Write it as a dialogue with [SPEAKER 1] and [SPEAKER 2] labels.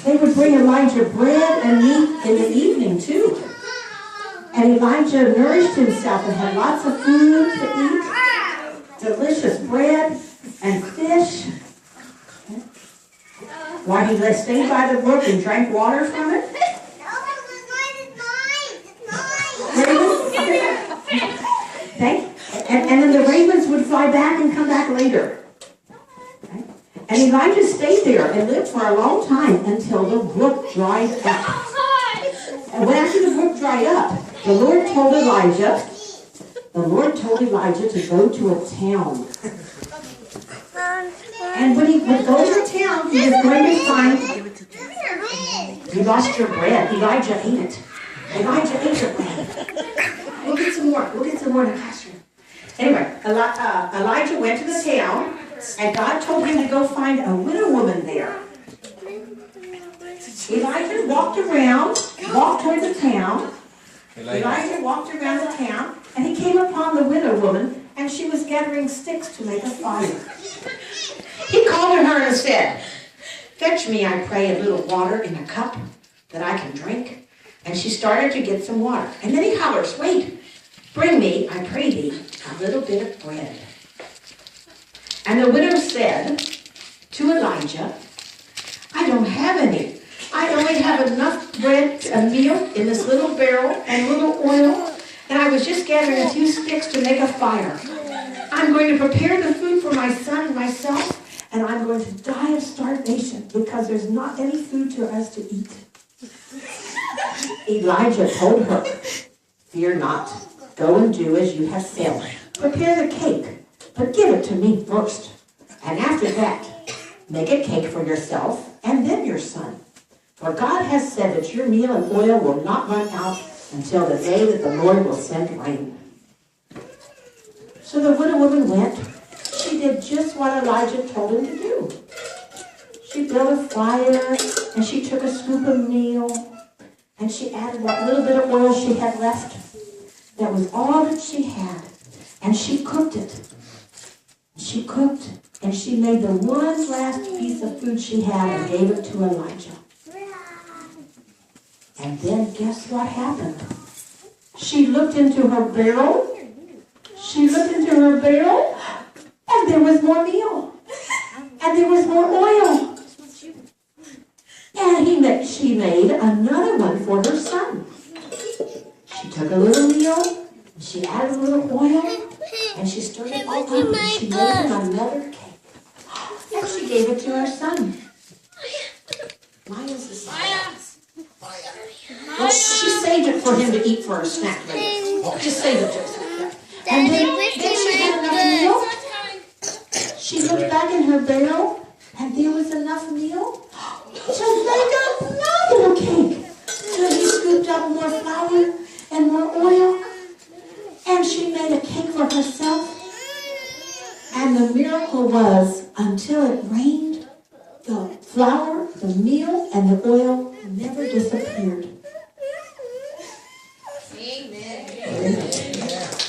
[SPEAKER 1] They would bring Elijah bread and meat in the evening too. And Elijah nourished himself and had lots of food to eat. Delicious bread and fish. While he stayed by the brook and drank water from it. And then the ravens would fly back and come back later. Okay? And Elijah stayed there and lived for a long time until the brook dried up. And when after the brook dried up, the Lord told Elijah to go to a town. And when he would go to a town, he was going to find, you lost your bread. Elijah ate it. Elijah ate your bread. We'll get some more. We'll get some more in the classroom. Anyway, Elijah went to the town, and God told him to go find a widow woman there. Elijah walked toward the town. Elijah walked around the town, and he came upon the widow woman, and she was gathering sticks to make a fire. He called to her and said, "Fetch me, I pray, a little water in a cup that I can drink." And she started to get some water. And then he hollers, "Wait, bring me, I pray thee, a little bit of bread." And the widow said to Elijah, "I don't have any. I only have enough bread and meal in this little barrel and little oil, and I was just gathering a few sticks to make a fire. I'm going to prepare the food for my son and myself, and I'm going to die of starvation because there's not any food for us to eat." Elijah told her, "Fear not. Go and do as you have said. Prepare the cake, but give it to me first. And after that, make a cake for yourself and then your son. For God has said that your meal and oil will not run out until the day that the Lord will send rain." So the widow woman went. She did just what Elijah told him to do. She built a fire, and she took a scoop of meal, and she added what little bit of oil she had left. That was all that she had. And she cooked it. She cooked, and she made the one last piece of food she had and gave it to Elijah. And then guess what happened? She looked into her barrel. And there was more meal. And there was more oil. And she made another one for her son. She took a little meal, and she added a little oil, and she stirred it all up, and she made him another cake. And she gave it to her son. Maya's the son. Well, she saved it for him to eat for a snack later. Just save it just like that. And then she had enough meal. She looked back in her barrel, and there was enough meal to make another cake. So he scooped up more flour and more oil, and she made a cake for herself. And the miracle was, until it rained, the flour, the meal, and the oil never disappeared. Amen. Amen.